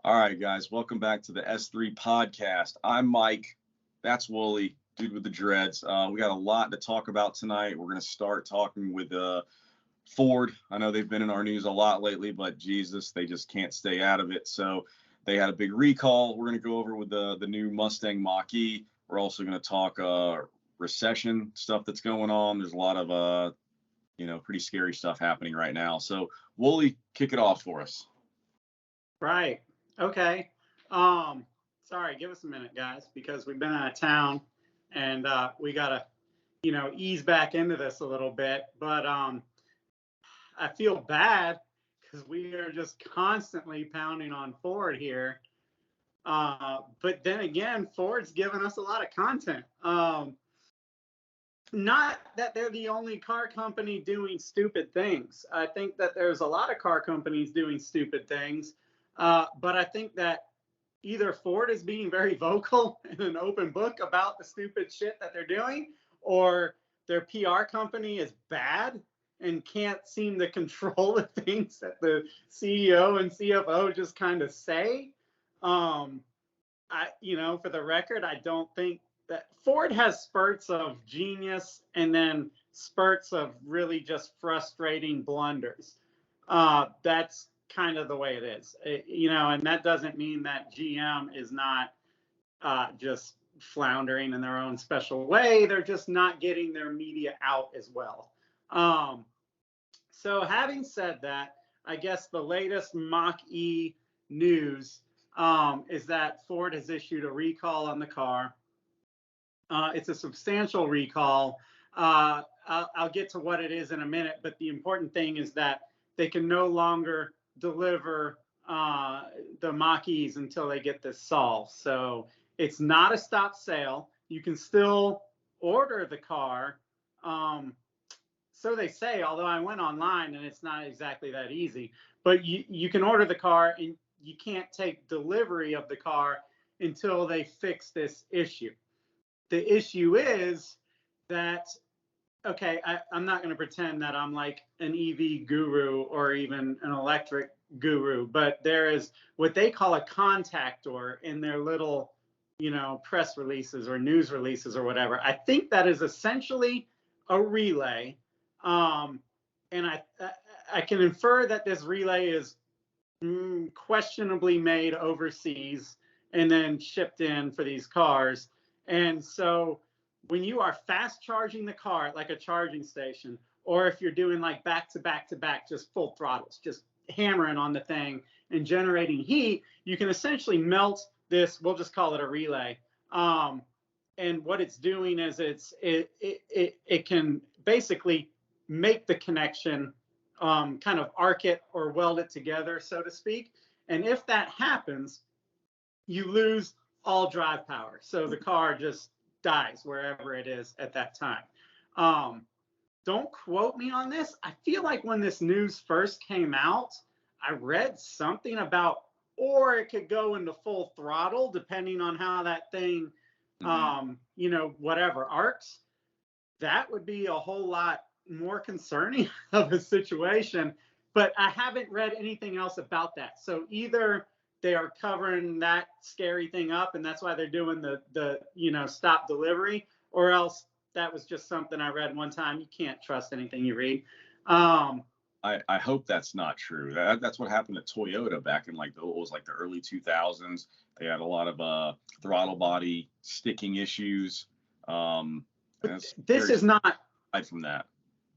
All right, guys, welcome back to the S3 podcast. I'm Mike. That's Wooly, dude with the dreads. We got a lot to talk about tonight. We're going to start talking with Ford. I know they've been in our news a lot lately, but Jesus, they just can't stay out of it. So they had a big recall. We're going to go over with the new Mustang Mach-E. We're also going to talk recession stuff that's going on. There's a lot of pretty scary stuff happening right now. So Wooly, kick it off for us. Right. Okay. Sorry, give us a minute, guys, because we've been out of town and we gotta, ease back into this a little bit. But I feel bad because we are just constantly pounding on Ford here. But then again, Ford's given us a lot of content. Not that they're the only car company doing stupid things. I think that there's a lot of car companies doing stupid things. But I think that either Ford is being very vocal in an open book about the stupid shit that they're doing, or their PR company is bad and can't seem to control the things that the CEO and CFO just kind of say. For the record, I don't think that Ford has spurts of genius and then spurts of really just frustrating blunders. That's kind of the way it is, and that doesn't mean that GM is not just floundering in their own special way. They're just not getting their media out as well. So having said that, I guess the latest Mach-E news is that Ford has issued a recall on the car. It's a substantial recall. I'll get to what it is in a minute, but the important thing is that they can no longer deliver the Mach-E's until they get this solved. So it's not a stop sale. You can still order the car. So they say, although I went online and it's not exactly that easy, but you can order the car and you can't take delivery of the car until they fix this issue. The issue is that, okay, I'm not going to pretend that I'm like an EV guru or even an electric guru, but there is what they call a contactor in their little, press releases or news releases or whatever. I think that is essentially a relay. And I can infer that this relay is questionably made overseas and then shipped in for these cars. And so when you are fast charging the car at like a charging station, or if you're doing like back to back to back, just full throttles, just hammering on the thing and generating heat, you can essentially melt this, we'll just call it a relay. And what it's doing is it can basically make the connection, kind of arc it or weld it together, so to speak. And if that happens, you lose all drive power. So the car just dies wherever it is at that time. Don't quote me on this. I feel like when this news first came out, I read something about, or it could go into full throttle depending on how that thing, whatever arcs. That would be a whole lot more concerning of a situation. But I haven't read anything else about that. So either they are covering that scary thing up, and that's why they're doing the stop delivery, or else that was just something I read one time. You can't trust anything you read. I hope that's not true. That's what happened to Toyota back in the early 2000s. They had a lot of throttle body sticking issues. This is not. Aside from that.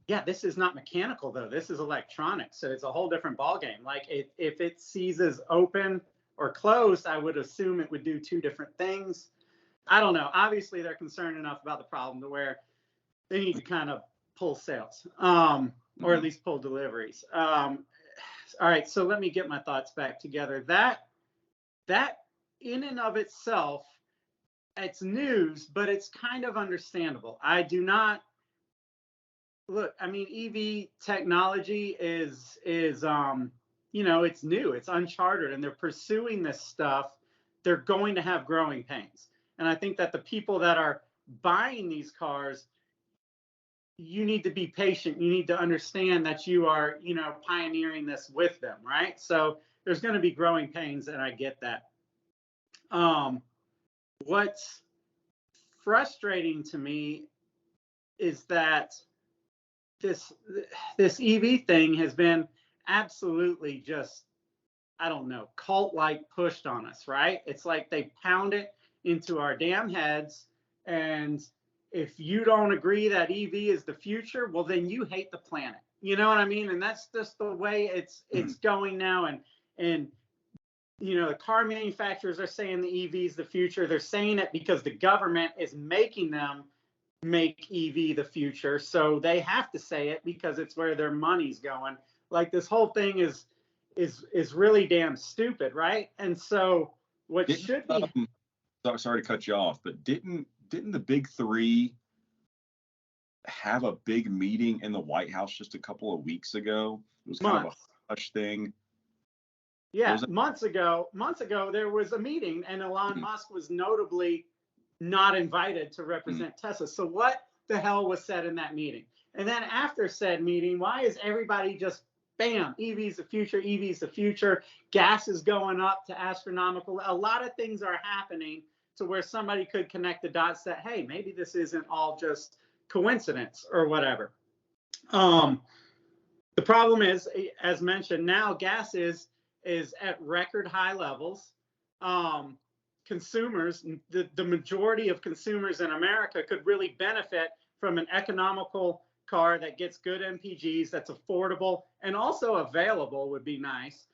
Yeah, this is not mechanical though. This is electronic, so it's a whole different ballgame. Like if it seizes open or closed, I would assume it would do two different things. I don't know. Obviously, they're concerned enough about the problem to where they need to kind of pull sales, or at least pull deliveries. All right, so let me get my thoughts back together. That in and of itself, it's news, but it's kind of understandable. I do not. Look, I mean, EV technology is it's new, it's uncharted, and they're pursuing this stuff. They're going to have growing pains. And I think that the people that are buying these cars, you need to be patient. You need to understand that you are, pioneering this with them, right? So there's going to be growing pains, and I get that. What's frustrating to me is that this EV thing has been absolutely just, I don't know, cult-like pushed on us, right? It's like they pound it into our damn heads, and if you don't agree that EV is the future, well, then you hate the planet. You know what I mean? And that's just the way it's going now. And you know, the car manufacturers are saying the EV is the future. They're saying it because the government is making them make EV the future. So they have to say it because it's where their money's going. Like, this whole thing is really damn stupid, right? And so what should be sorry to cut you off, but didn't the big three have a big meeting in the White House just a couple of weeks ago? It was kind of a hush thing. Yeah, months ago there was a meeting, and Elon Musk was notably not invited to represent Tesla. So what the hell was said in that meeting? And then after said meeting, why is everybody just bam, EV's the future, EV's the future, gas is going up to astronomical. A lot of things are happening to where somebody could connect the dots that, hey, maybe this isn't all just coincidence or whatever. The problem is, as mentioned, now gas is at record high levels. Consumers, the majority of consumers in America could really benefit from an economical car that gets good MPGs, that's affordable and also available would be nice.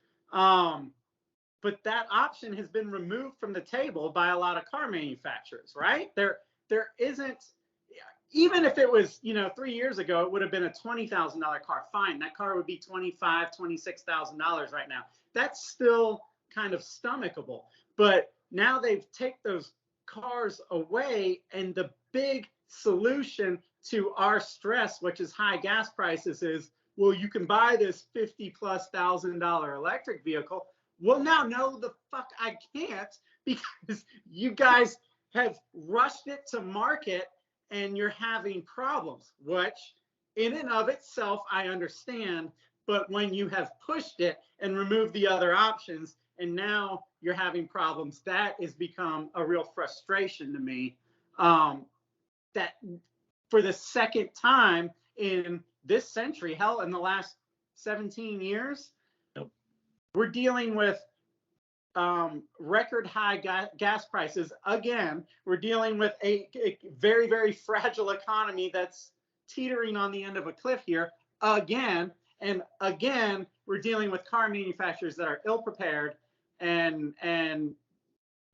But that option has been removed from the table by a lot of car manufacturers, right? There isn't, even if it was, 3 years ago, it would have been a $20,000 car. Fine, that car would be $25,000, $26,000 right now. That's still kind of stomachable. But now they've taken those cars away, and the big solution to our stress, which is high gas prices, is, well, you can buy this $50,000+ electric vehicle. Well, now, no, the fuck I can't, because you guys have rushed it to market and you're having problems, which in and of itself, I understand. But when you have pushed it and removed the other options, and now you're having problems, that has become a real frustration to me. That for the second time in this century, hell, in the last 17 years, we're dealing with record high gas prices. Again, we're dealing with a very, very fragile economy that's teetering on the end of a cliff here. Again, and again, we're dealing with car manufacturers that are ill prepared and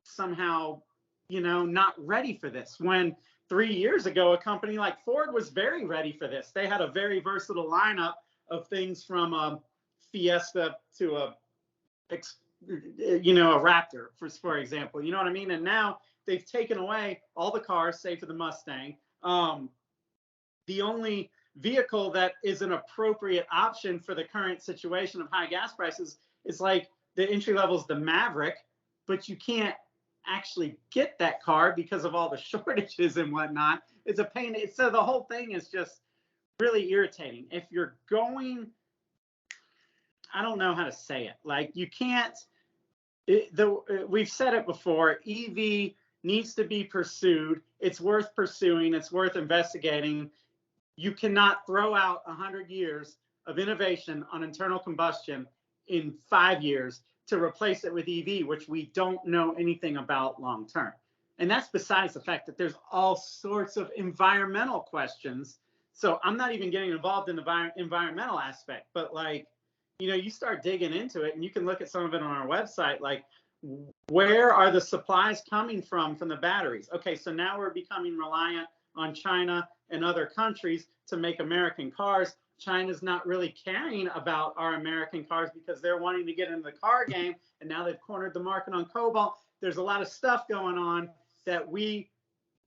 somehow, not ready for this. When 3 years ago, a company like Ford was very ready for this. They had a very versatile lineup of things, from a Fiesta to a Raptor, for example. You know what I mean? And now they've taken away all the cars, save for the Mustang. The only vehicle that is an appropriate option for the current situation of high gas prices is like the entry level is the Maverick, but you can't actually get that car because of all the shortages and whatnot. It's a pain. So the whole thing is just really irritating. If you're going, I don't know how to say it. Like, you can't, we've said it before, EV needs to be pursued. It's worth pursuing. It's worth investigating. You cannot throw out 100 years of innovation on internal combustion in 5 years to replace it with EV, which we don't know anything about long term. And that's besides the fact that there's all sorts of environmental questions. So I'm not even getting involved in the environmental aspect, but like, you start digging into it, and you can look at some of it on our website, like, where are the supplies coming from the batteries? Okay, so now we're becoming reliant on China and other countries to make American cars. China's not really caring about our American cars because they're wanting to get into the car game, and now they've cornered the market on cobalt. There's a lot of stuff going on that we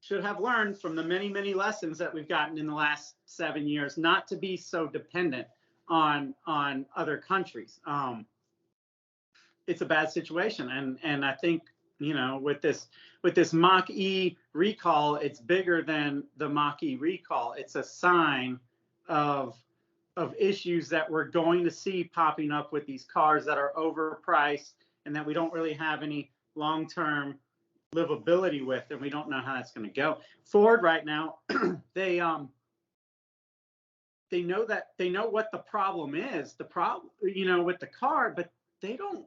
should have learned from the many, many lessons that we've gotten in the last 7 years, not to be so dependent on other countries. It's a bad situation, and I think, with this Mach-E recall, it's bigger than the Mach-E recall. It's a sign of of issues that we're going to see popping up with these cars that are overpriced and that we don't really have any long-term livability with, and we don't know how that's going to go. Ford right now, they know what the problem is, the problem, with the car, but they don't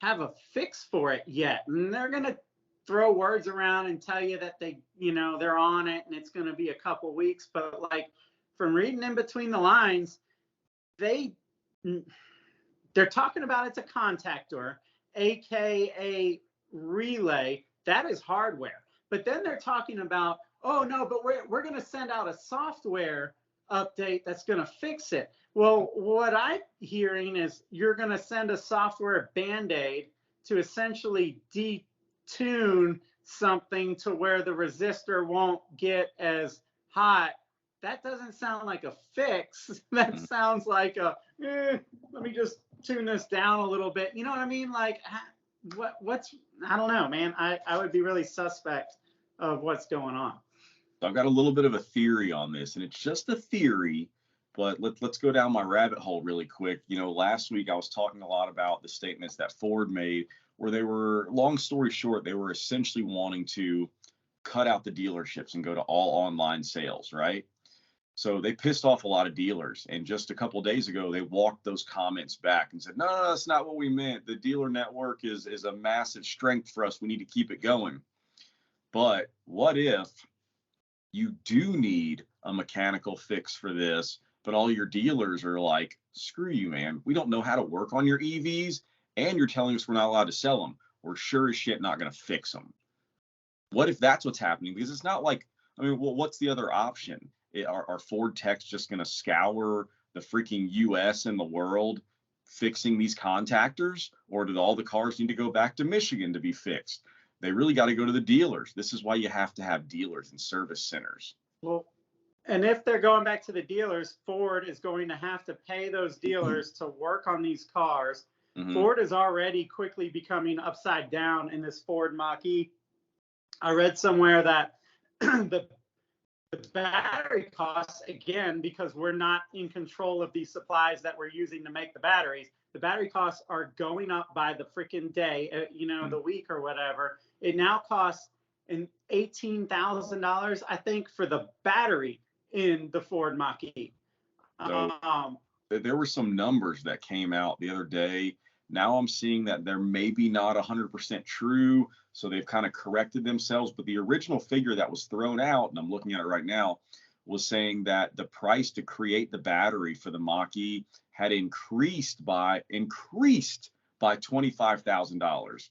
have a fix for it yet. And they're going to throw words around and tell you that they're on it and it's going to be a couple weeks. But like from reading in between the lines, they're talking about it's a contactor, AKA relay. That is hardware. But then they're talking about, oh no, but we're going to send out a software update that's going to fix it. Well, what I'm hearing is you're going to send a software band-aid to essentially detune something to where the resistor won't get as hot. That doesn't sound like a fix. That sounds like let me just tune this down a little bit. You know what I mean? Like, I don't know, man. I would be really suspect of what's going on. So I've got a little bit of a theory on this, and it's just a theory, but let's go down my rabbit hole really quick. Last week I was talking a lot about the statements that Ford made, where they were, long story short, they were essentially wanting to cut out the dealerships and go to all online sales, right? So they pissed off a lot of dealers. And just a couple of days ago, they walked those comments back and said, no, that's not what we meant. The dealer network is a massive strength for us. We need to keep it going. But what if you do need a mechanical fix for this, but all your dealers are like, screw you, man. We don't know how to work on your EVs, and you're telling us we're not allowed to sell them. We're sure as shit not going to fix them. What if that's what's happening? Because it's not like, what's the other option? Are Ford techs just going to scour the freaking US and the world fixing these contactors? Or do all the cars need to go back to Michigan to be fixed? They really got to go to the dealers. This is why you have to have dealers and service centers. Well, and if they're going back to the dealers, Ford is going to have to pay those dealers to work on these cars. Mm-hmm. Ford is already quickly becoming upside down in this Ford Mach-E. I read somewhere that the battery costs, again, because we're not in control of these supplies that we're using to make the batteries, the battery costs are going up by the freaking day, the week or whatever. It now costs $18,000, I think, for the battery in the Ford Mach-E. So there were some numbers that came out the other day. Now I'm seeing that they're maybe not 100% true, so they've kind of corrected themselves. But the original figure that was thrown out, and I'm looking at it right now, was saying that the price to create the battery for the Mach-E had increased by $25,000.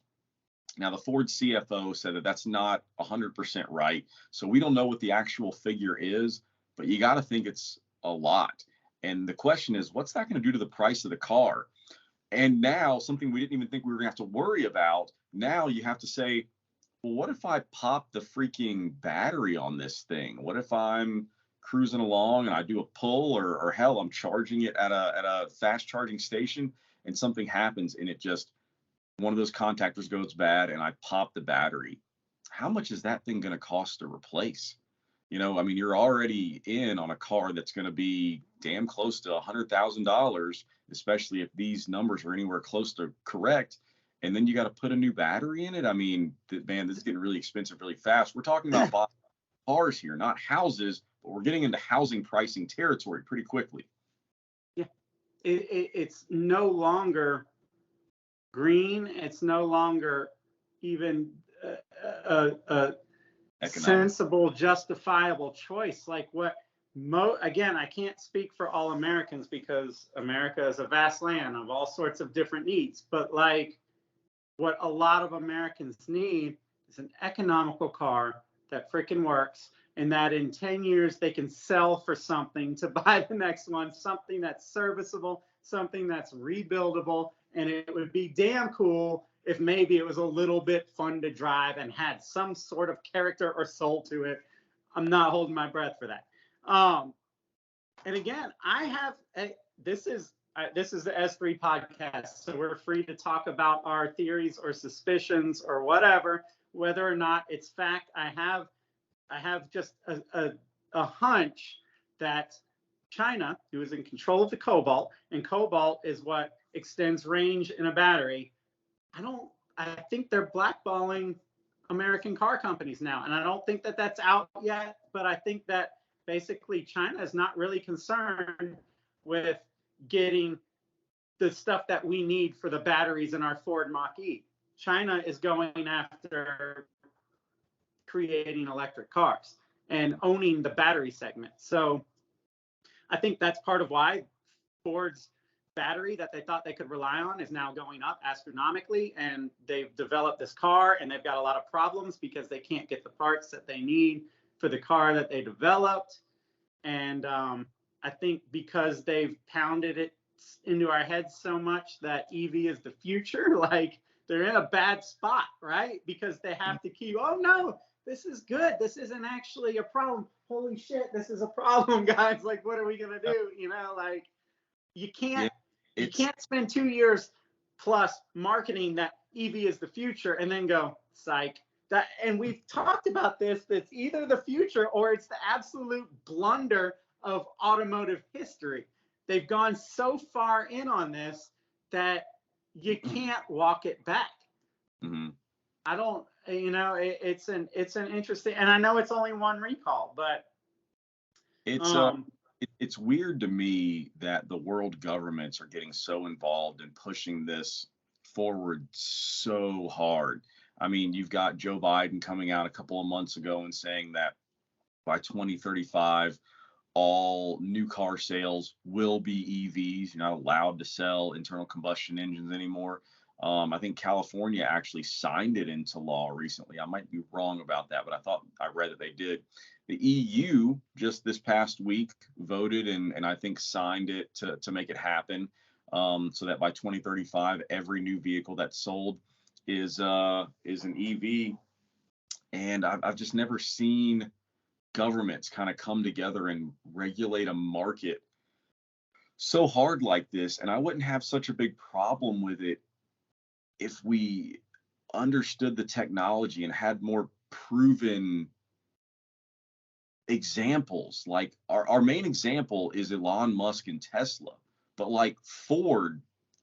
Now, the Ford CFO said that that's not 100% right. So we don't know what the actual figure is, but you got to think it's a lot. And the question is, what's that going to do to the price of the car? And now, something we didn't even think we were going to have to worry about, now you have to say, well, what if I pop the freaking battery on this thing? What if I'm cruising along and I do a pull, or hell, I'm charging it at a fast charging station and something happens and one of those contactors goes bad and I pop the battery? How much is that thing going to cost to replace? You're already in on a car that's going to be damn close to $100,000, especially if these numbers are anywhere close to correct. And then you got to put a new battery in it. Man, this is getting really expensive really fast. We're talking about buying cars here, not houses, but we're getting into housing pricing territory pretty quickly. Yeah, it's no longer green. It's no longer even sensible, justifiable choice. Like again, I can't speak for all Americans because America is a vast land of all sorts of different needs. But like what a lot of Americans need is an economical car that freaking works, and that in 10 years they can sell for something to buy the next one, something that's serviceable, something that's rebuildable. And it would be damn cool if maybe it was a little bit fun to drive and had some sort of character or soul to it. I'm not holding my breath for that. And again, this is the S3 podcast, so we're free to talk about our theories or suspicions or whatever, whether or not it's fact. I have just a hunch that China, who is in control of the cobalt, and cobalt is what extends range in a battery. I think they're blackballing American car companies now. And I don't think that that's out yet, but I think that basically China is not really concerned with getting the stuff that we need for the batteries in our Ford Mach-E. China is going after creating electric cars and owning the battery segment. So I think that's part of why Ford's battery that they thought they could rely on is now going up astronomically, and they've developed this car and they've got a lot of problems because they can't get the parts that they need for the car that they developed. And I think because they've pounded it into our heads so much that EV is the future, like they're in a bad spot, right? Because they have to keep, oh no, this is good, this isn't actually a problem, holy shit, this is a problem, guys, like what are we gonna do? You know, like you can't spend 2 years plus marketing that EV is the future and then go psych. That, and we've talked about this, that's either the future or it's the absolute blunder of automotive history. They've gone so far in on this that you can't walk it back. Mm-hmm. I don't, you know, it's an interesting, and I know it's only one recall, but it's weird to me that the world governments are getting so involved in pushing this forward so hard. I mean, you've got Joe Biden coming out a couple of months ago and saying that by 2035, all new car sales will be EVs. You're not allowed to sell internal combustion engines anymore. I think California actually signed it into law recently. I might be wrong about that, but I thought I read that they did. The EU just this past week voted and I think signed it to make it happen, so that by 2035, every new vehicle that's sold is an EV. And I've just never seen governments kind of come together and regulate a market so hard like this. And I wouldn't have such a big problem with it if we understood the technology and had more proven examples. Like our main example is Elon Musk and Tesla, but like Ford,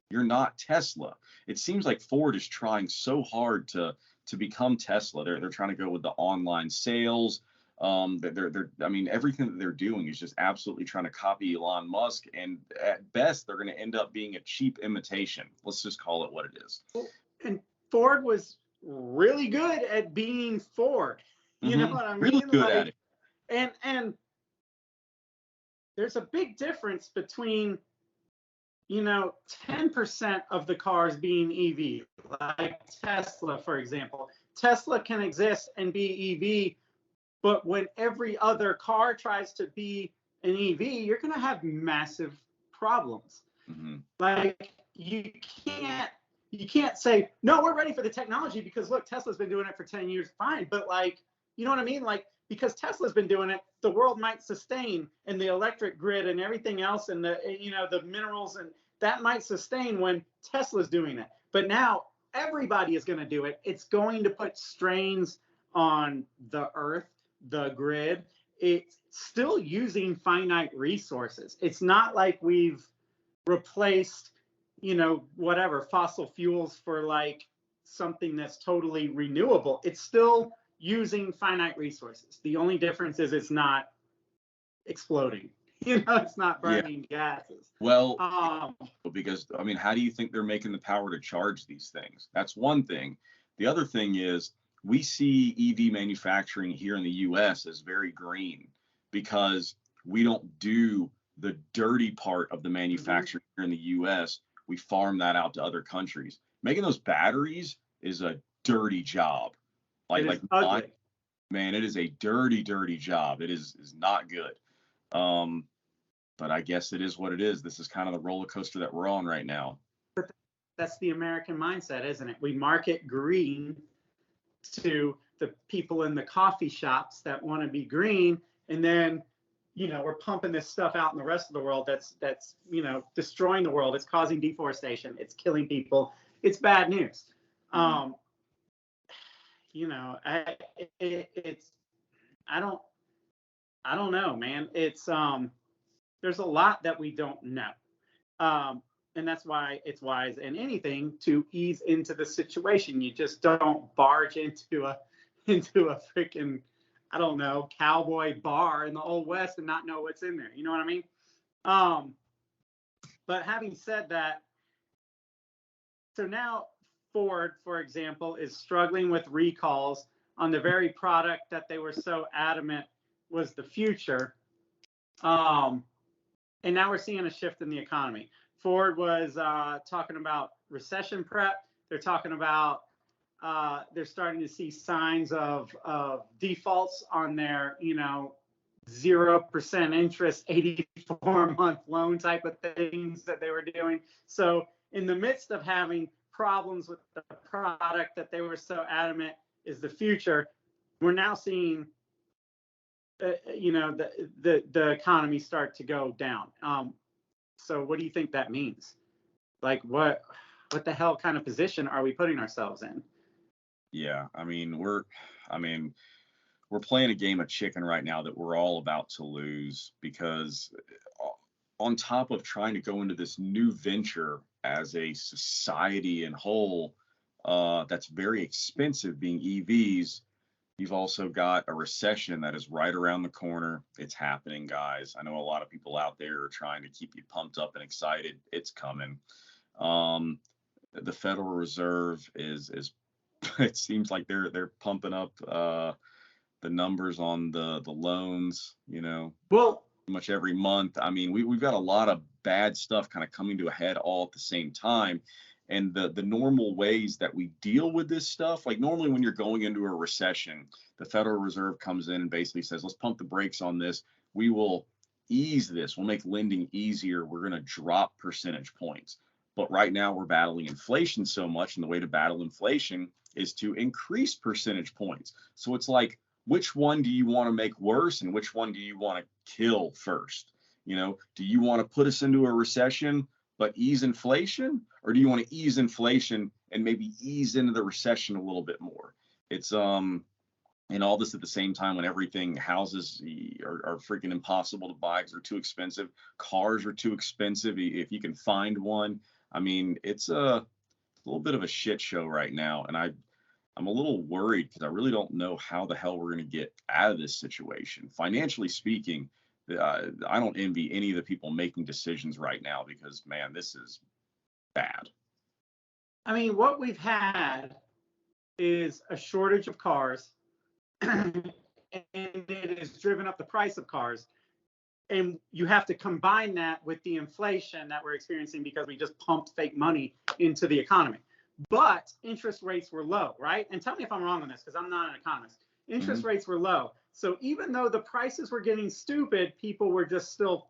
you're not Tesla. It seems like Ford is trying so hard to become Tesla. They're trying to go with the online sales. I mean, everything that they're doing is just absolutely trying to copy Elon Musk, and at best, they're going to end up being a cheap imitation. Let's just call it what it is. And Ford was really good at being Ford. You know what I mean? Really good at it. And there's a big difference between, you know, 10% of the cars being EV, like Tesla, for example. Tesla can exist and be EV, but when every other car tries to be an EV, you're going to have massive problems. Mm-hmm. Like you can't say, no, we're ready for the technology because look, Tesla's been doing it for 10 years. Fine. But like, you know what I mean? Like, because Tesla's been doing it, the world might sustain, and the electric grid and everything else, and the, you know, the minerals, and that might sustain when Tesla's doing it. But now everybody is going to do it. It's going to put strains on the earth, the grid. It's still using finite resources. It's not like we've replaced, you know, whatever fossil fuels for like something that's totally renewable. It's still using finite resources. The only difference is it's not exploding. You know, it's not burning gases. Well, because I mean, how do you think they're making the power to charge these things? That's one thing. The other thing is we see EV manufacturing here in the US as very green because we don't do the dirty part of the manufacturing here in the US. We farm that out to other countries. Making those batteries is a dirty job. Like ugly. Man, it is a dirty job. It is not good. But I guess it is what it is. This is kind of the roller coaster that we're on right now. That's the American mindset, isn't it? We market green to the people in the coffee shops that want to be green, and then, you know, we're pumping this stuff out in the rest of the world that's you know, destroying the world. It's causing deforestation. It's killing people. It's bad news. You know, I don't know, man. It's there's a lot that we don't know. And that's why it's wise in anything to ease into the situation. You just don't barge into a freaking, I don't know, cowboy bar in the Old West and not know what's in there. You know what I mean? But having said that, so now Ford, for example, is struggling with recalls on the very product that they were so adamant was the future. And now we're seeing a shift in the economy. Ford was talking about recession prep. They're talking about they're starting to see signs of defaults on their, 0% interest, 84-month loan type of things that they were doing. So in the midst of having problems with the product that they were so adamant is the future, we're now seeing, the economy start to go down. So what do you think that means? Like, what the hell kind of position are we putting ourselves in? Yeah, I mean, we're playing a game of chicken right now that we're all about to lose, because on top of trying to go into this new venture as a society in whole, that's very expensive, being EVs, you've also got a recession that is right around the corner. It's happening, guys. I know a lot of people out there are trying to keep you pumped up and excited. It's coming. The Federal Reserve is it seems like they're pumping up the numbers on the loans, Well, pretty much every month. I mean, we've got a lot of bad stuff kind of coming to a head all at the same time. And the normal ways that we deal with this stuff, like normally when you're going into a recession, the Federal Reserve comes in and basically says, let's pump the brakes on this. We will ease this. We'll make lending easier. We're going to drop percentage points. But right now we're battling inflation so much, and the way to battle inflation is to increase percentage points. So it's like, which one do you want to make worse, and which one do you want to kill first? Do you want to put us into a recession but ease inflation, or do you want to ease inflation and maybe ease into the recession a little bit more? It's and all this at the same time when houses are freaking impossible to buy because they're too expensive. Cars are too expensive if you can find one. I mean, it's a little bit of a shit show right now, and I'm a little worried because I really don't know how the hell we're going to get out of this situation. Financially speaking, I don't envy any of the people making decisions right now, because, man, this is bad. I mean, what we've had is a shortage of cars, and it has driven up the price of cars. And you have to combine that with the inflation that we're experiencing because we just pumped fake money into the economy. But interest rates were low, right? And tell me if I'm wrong on this, because I'm not an economist. Interest rates were low. So even though the prices were getting stupid, people were just still,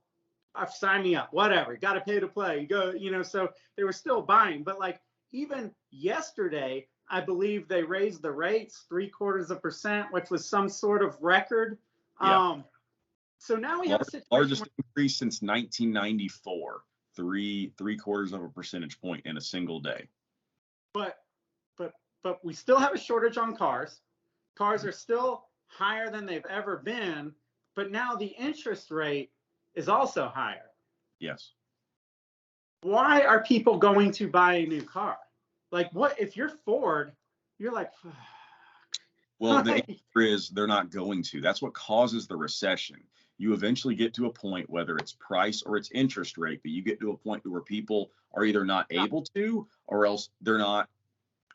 sign me up, whatever, got to pay to play. You go, so they were still buying. But like even yesterday, I believe they raised the rates 0.75%, which was some sort of record. Yeah. So now we have a situation largest increase since 1994, three quarters of a percentage point in a single day. But we still have a shortage on cars. Cars are still higher than they've ever been, but now the interest rate is also higher. Yes. Why are people going to buy a new car? Like, what if you're Ford, you're like, well, the answer is they're not going to. That's what causes the recession. You eventually get to a point, whether it's price or it's interest rate, but you get to a point where people are either not able to, or else they're not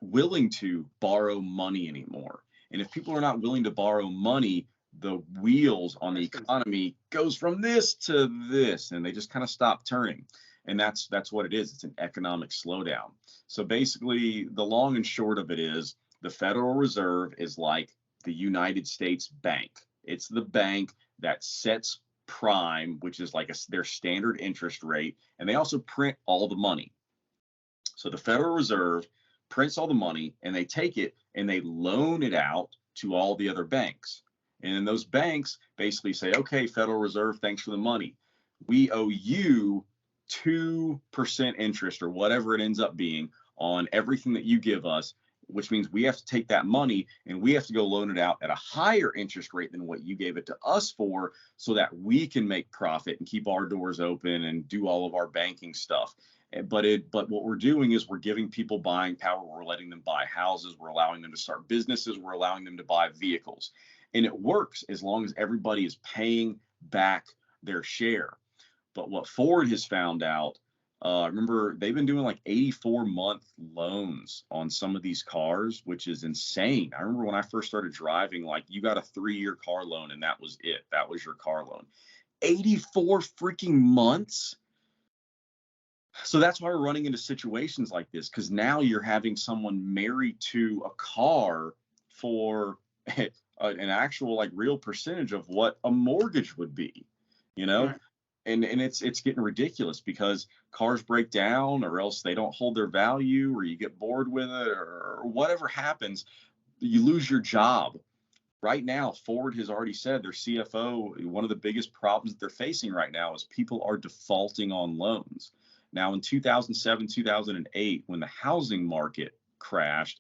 willing to borrow money anymore. And if people are not willing to borrow money, the wheels on the economy goes from this to this, and they just kind of stop turning. And that's what it is. It's an economic slowdown. So basically, the long and short of it is the Federal Reserve is like the United States Bank. It's the bank that sets prime, which is like their standard interest rate, and they also print all the money. So the Federal Reserve prints all the money, and they take it and they loan it out to all the other banks. And then those banks basically say, okay, Federal Reserve, thanks for the money. We owe you 2% interest, or whatever it ends up being, on everything that you give us. which means we have to take that money and we have to go loan it out at a higher interest rate than what you gave it to us for, so that we can make profit and keep our doors open and do all of our banking stuff. But what we're doing is we're giving people buying power. We're letting them buy houses. We're allowing them to start businesses. We're allowing them to buy vehicles. And it works as long as everybody is paying back their share. But what Ford has found out, remember, they've been doing like 84-month loans on some of these cars, which is insane. I remember when I first started driving, like, you got a 3-year car loan and that was it. That was your car loan. 84 freaking months. So that's why we're running into situations like this, because now you're having someone married to a car for an actual, like, real percentage of what a mortgage would be, you know? Right. And it's getting ridiculous because cars break down, or else they don't hold their value, or you get bored with it, or whatever happens, you lose your job. Right now, Ford has already said, their CFO, one of the biggest problems that they're facing right now is people are defaulting on loans. Now, in 2007, 2008, when the housing market crashed,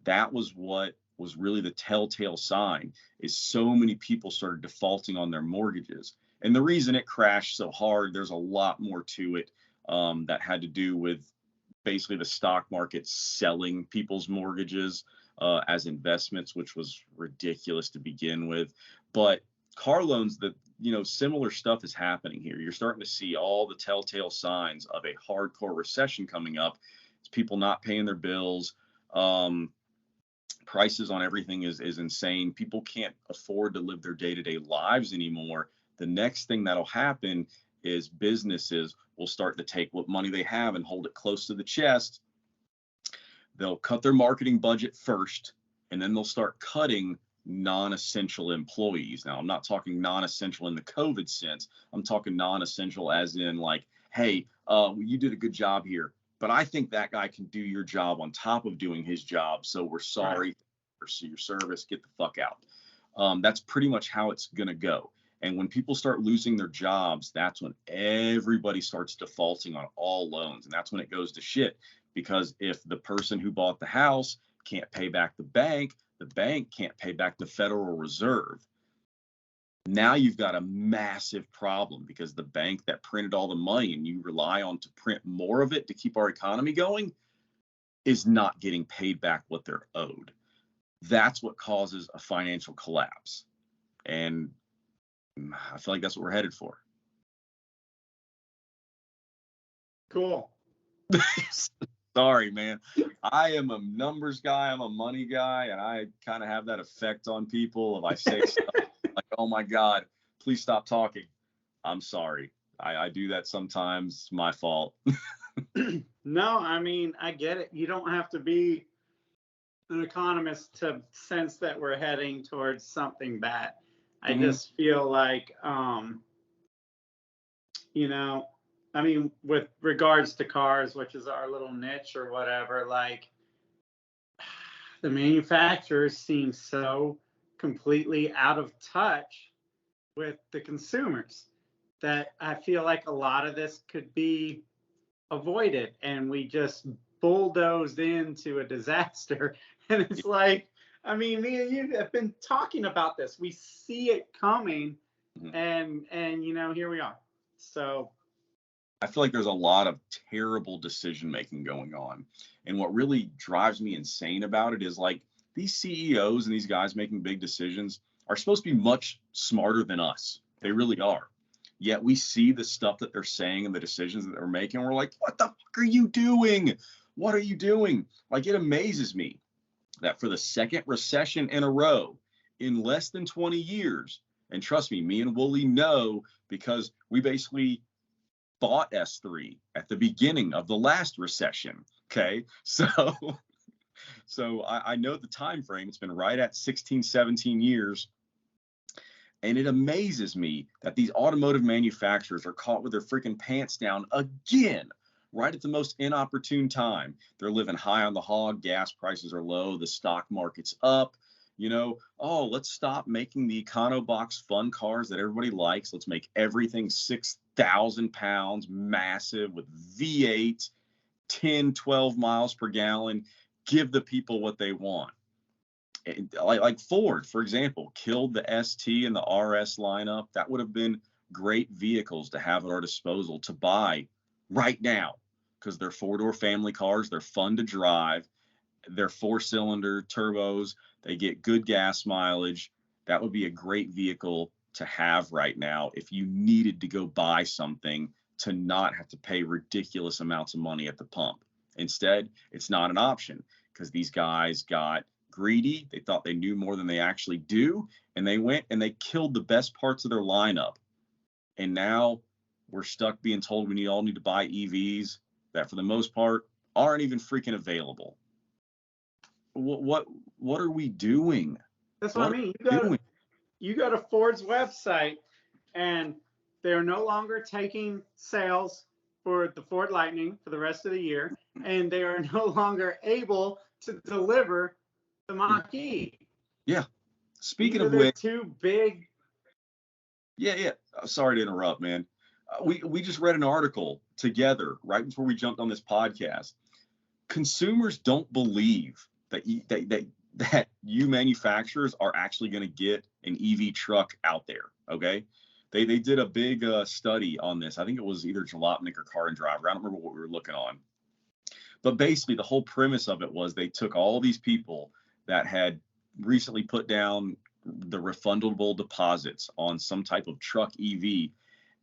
that was what was really the telltale sign, is so many people started defaulting on their mortgages. And the reason it crashed so hard, there's a lot more to it, that had to do with basically the stock market selling people's mortgages as investments, which was ridiculous to begin with. But car loans, similar stuff is happening here. You're starting to see all the telltale signs of a hardcore recession coming up. It's people not paying their bills. Prices on everything is insane. People can't afford to live their day-to-day lives anymore. The next thing that'll happen is businesses will start to take what money they have and hold it close to the chest. They'll cut their marketing budget first, and then they'll start cutting non-essential employees. Now, I'm not talking non-essential in the COVID sense. I'm talking non-essential as in, like, hey, you did a good job here, but I think that guy can do your job on top of doing his job, so we're sorry for your service. Get the fuck out. That's pretty much how it's going to go. And when people start losing their jobs, that's when everybody starts defaulting on all loans. And that's when it goes to shit. Because if the person who bought the house can't pay back the bank can't pay back the Federal Reserve. Now you've got a massive problem, because the bank that printed all the money and you rely on to print more of it to keep our economy going is not getting paid back what they're owed. That's what causes a financial collapse. And I feel like that's what we're headed for. Cool. Sorry, man. I am a numbers guy. I'm a money guy. And I kind of have that effect on people. If I say stuff like, oh my God, please stop talking, I'm sorry. I do that sometimes. It's my fault. No, I mean, I get it. You don't have to be an economist to sense that we're heading towards something bad. I just feel like, I mean, with regards to cars, which is our little niche or whatever, like, the manufacturers seem so completely out of touch with the consumers that I feel like a lot of this could be avoided, and we just bulldozed into a disaster. And it's like, I mean, me and you have been talking about this. We see it coming, and here we are. So I feel like there's a lot of terrible decision making going on. And what really drives me insane about it is, like, these CEOs and these guys making big decisions are supposed to be much smarter than us. They really are. Yet we see the stuff that they're saying and the decisions that they're making. We're like, what the fuck are you doing? What are you doing? Like, it amazes me that for the second recession in a row in less than 20 years, and trust me and Wooly know, because we basically bought S3 at the beginning of the last recession. Okay. So I know the time frame. It's been right at 16, 17 years. And it amazes me that these automotive manufacturers are caught with their freaking pants down again, right at the most inopportune time. They're living high on the hog. Gas prices are low. The stock market's up. Let's stop making the EconoBox fun cars that everybody likes. Let's make everything 6,000 pounds, massive, with V8, 10, 12 miles per gallon. give the people what they want. Like Ford, for example, killed the ST and the RS lineup. That would have been great vehicles to have at our disposal to buy right now because they're four-door family cars. They're fun to drive. They're four-cylinder turbos. They get good gas mileage. That would be a great vehicle to have right now if you needed to go buy something to not have to pay ridiculous amounts of money at the pump. Instead, it's not an option because these guys got greedy. They thought they knew more than they actually do. And they went and they killed the best parts of their lineup. And now we're stuck being told we all need to buy EVs that for the most part aren't even freaking available. What are we doing? That's what I mean. You go to Ford's website and they're no longer taking sales for the Ford Lightning for the rest of the year, and they are no longer able to deliver the Mach-E. Yeah. Speaking Either of which, too big. Yeah. Sorry to interrupt, man. We just read an article together right before we jumped on this podcast. Consumers don't believe that you manufacturers are actually going to get an EV truck out there. Okay. They did a big study on this. I think it was either Jalopnik or Car and Driver. I don't remember what we were looking on. But basically, the whole premise of it was they took all these people that had recently put down the refundable deposits on some type of truck EV,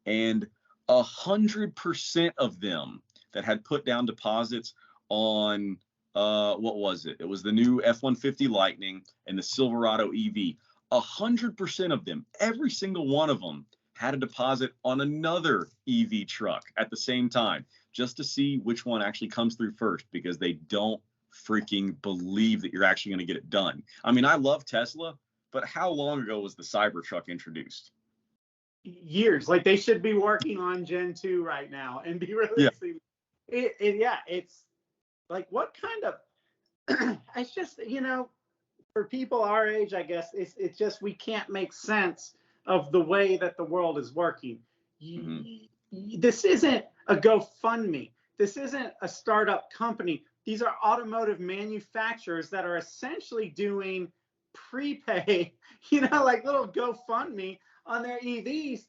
and 100% of them that had put down deposits on what was it? It was the new F-150 Lightning and the Silverado EV. 100% of them, every single one of them, had a deposit on another EV truck at the same time, just to see which one actually comes through first, because they don't freaking believe that you're actually going to get it done. I mean, I love Tesla, but how long ago was the Cybertruck introduced? Years. Like they should be working on Gen 2 right now and be releasing it. It's like, what kind of it's just, for people our age, I guess it's just we can't make sense of the way that the world is working. This isn't a GoFundMe. This isn't a startup company. These are automotive manufacturers that are essentially doing prepay, like little GoFundMe on their EVs,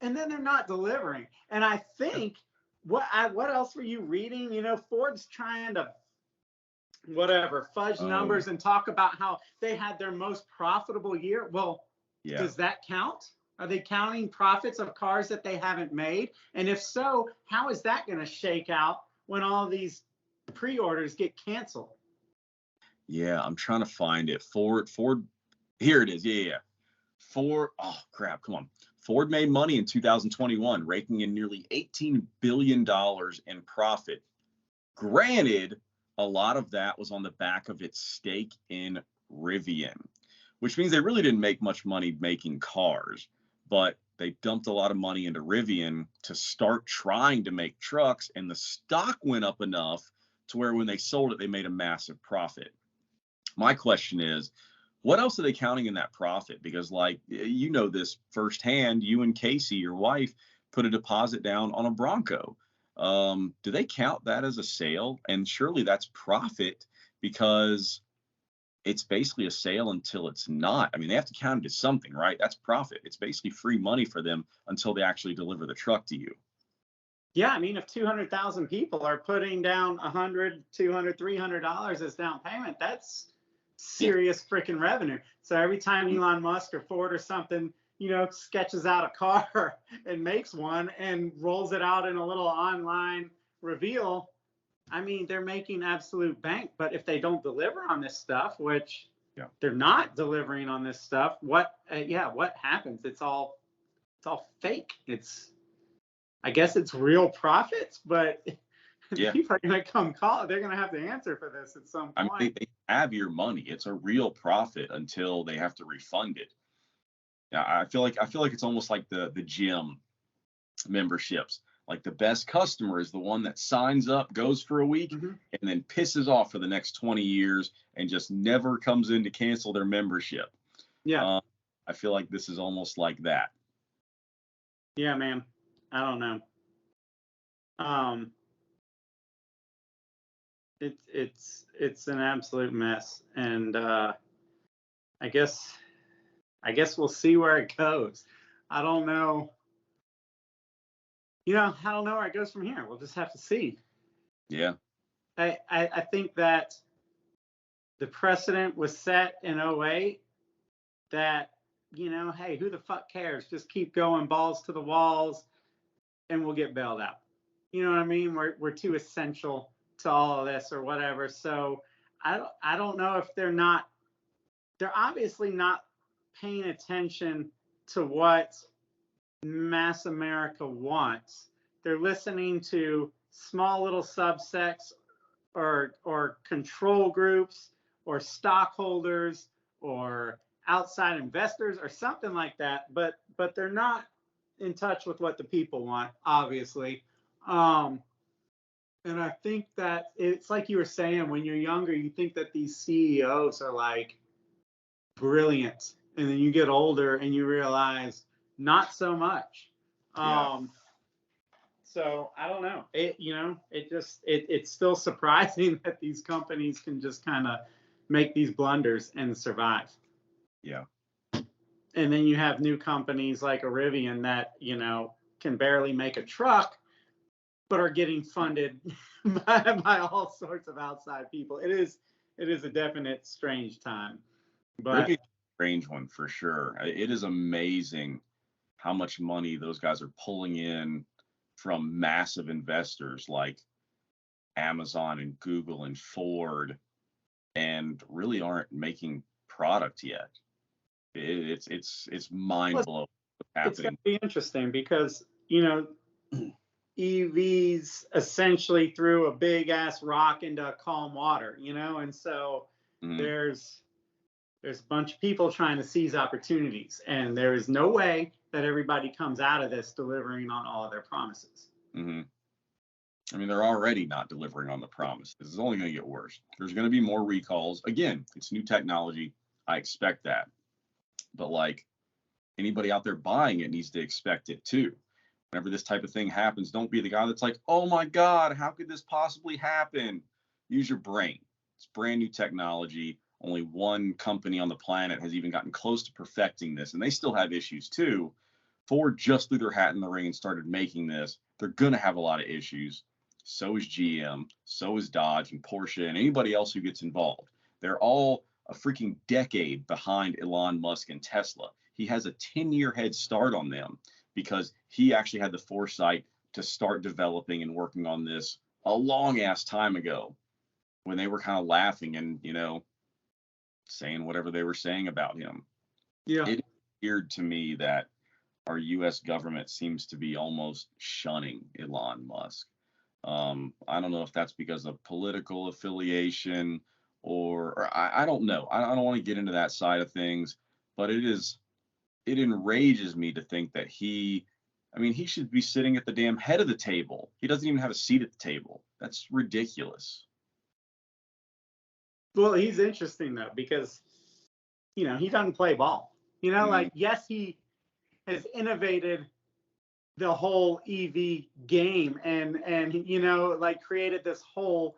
and then they're not delivering. And I think what else were you reading? Ford's trying to fudge numbers and talk about how they had their most profitable year. Well, does that count? Are they counting profits of cars that they haven't made? And if so, how is that going to shake out when all these pre-orders get canceled? Yeah, I'm trying to find it. Ford, here it is. Yeah. Ford, oh crap, come on. Ford made money in 2021, raking in nearly $18 billion in profit. Granted, a lot of that was on the back of its stake in Rivian, which means they really didn't make much money making cars, but they dumped a lot of money into Rivian to start trying to make trucks, and the stock went up enough to where when they sold it, they made a massive profit. My question is, what else are they counting in that profit? Because this firsthand, you and Casey, your wife, put a deposit down on a Bronco. Do they count that as a sale? And surely that's profit, because it's basically a sale until it's not. I mean, they have to count it as something, right? That's profit. It's basically free money for them until they actually deliver the truck to you. Yeah, I mean, if 200,000 people are putting down $100, $200, $300 as down payment, that's serious freaking revenue. So every time Elon Musk or Ford or something, sketches out a car and makes one and rolls it out in a little online reveal, I mean, they're making absolute bank. But if they don't deliver on this stuff, which they're not delivering on this stuff, what happens? It's all fake. I guess it's real profits, but people are going to come call. They're going to have to answer for this at some point. I mean, they have your money. It's a real profit until they have to refund it. Yeah, I feel like it's almost like the gym memberships. Like the best customer is the one that signs up, goes for a week, and then pisses off for the next 20 years and just never comes in to cancel their membership. Yeah. I feel like this is almost like that. Yeah, man. I don't know. It's an absolute mess, and I guess we'll see where it goes. I don't know. I don't know where it goes from here. We'll just have to see. Yeah. I think that the precedent was set in '08 that, hey, who the fuck cares? Just keep going, balls to the walls, and we'll get bailed out. You know what I mean? We're too essential to all of this or whatever. So I don't know if they're obviously not paying attention to what mass America wants. They're listening to small little subsects or control groups or stockholders or outside investors or something like that, but they're not in touch with what the people want, obviously. And I think that it's like you were saying, when you're younger, you think that these CEOs are like brilliant, and then you get older and you realize not so much. Yeah. So I don't know. It's still surprising that these companies can just kind of make these blunders and survive. Yeah. And then you have new companies like Rivian that, can barely make a truck, but are getting funded by all sorts of outside people. It is a definite strange time. But Rivian's a strange one for sure. It is amazing how much money those guys are pulling in from massive investors like Amazon and Google and Ford, and really aren't making product yet. It's mind blowing what's it's going happening. to be interesting because, EVs essentially threw a big ass rock into calm water, and so Mm-hmm. there's a bunch of people trying to seize opportunities, and there is no way that everybody comes out of this delivering on all of their promises. Mm-hmm. I mean, they're already not delivering on the promise. This is only going to get worse. There's going to be more recalls. Again, it's new technology. I expect that. But like, anybody out there buying it needs to expect it too. Whenever this type of thing happens, don't be the guy that's like, oh my God, how could this possibly happen? Use your brain. It's brand new technology. Only one company on the planet has even gotten close to perfecting this, and they still have issues too. Ford just threw their hat in the ring and started making this. They're going to have a lot of issues. So is GM, so is Dodge and Porsche and anybody else who gets involved. They're all a freaking decade behind Elon Musk and Tesla. He has a 10-year head start on them because he actually had the foresight to start developing and working on this a long ass time ago, when they were kind of laughing and, saying whatever they were saying about him. Yeah. It's weird to me that our U.S. government seems to be almost shunning Elon Musk. I don't know if that's because of political affiliation or I don't know. I don't want to get into that side of things, but it enrages me to think that he should be sitting at the damn head of the table. He doesn't even have a seat at the table. That's ridiculous. Well, he's interesting though, because, he doesn't play ball. Like, yes, he has innovated the whole EV game and like created this whole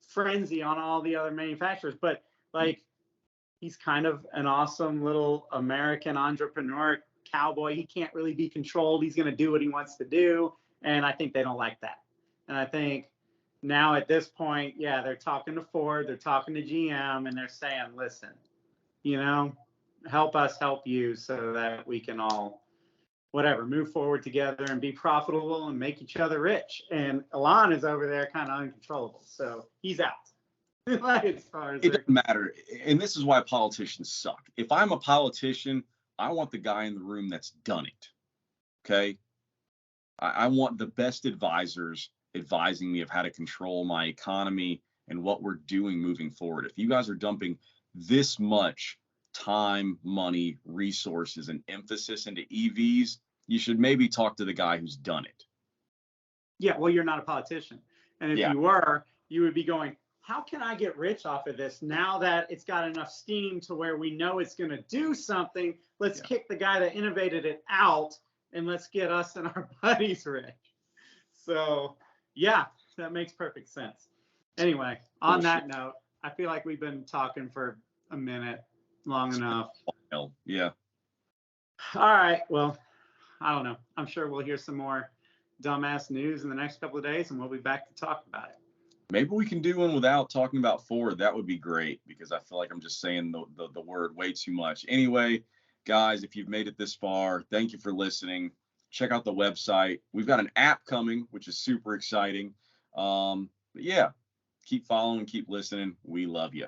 frenzy on all the other manufacturers, but like, he's kind of an awesome little American entrepreneur cowboy. He can't really be controlled. He's going to do what he wants to do, and I think they don't like that. And I think now at this point, yeah, they're talking to Ford, they're talking to GM, and they're saying, listen, help us help you so that we can all move forward together and be profitable and make each other rich. And Elon is over there kind of uncontrollable, so he's out. As far as it doesn't matter, and this is why politicians suck. If I'm a politician, I want the guy in the room that's done it. Okay, I want the best advisors advising me of how to control my economy and what we're doing moving forward. If you guys are dumping this much time, money, resources, and emphasis into EVs, you should maybe talk to the guy who's done it. Yeah, well, you're not a politician. And if you were, you would be going, how can I get rich off of this now that it's got enough steam to where we know it's going to do something? Let's kick the guy that innovated it out and let's get us and our buddies rich. So, yeah, that makes perfect sense. Anyway, on that note, I feel like we've been talking for a minute, long enough. Yeah. All right. Well, I don't know. I'm sure we'll hear some more dumbass news in the next couple of days, and we'll be back to talk about it. Maybe we can do one without talking about Ford. That would be great, because I feel like I'm just saying the word way too much. Anyway, guys, if you've made it this far, thank you for listening. Check out the website. We've got an app coming, which is super exciting. But yeah, keep following, keep listening. We love you.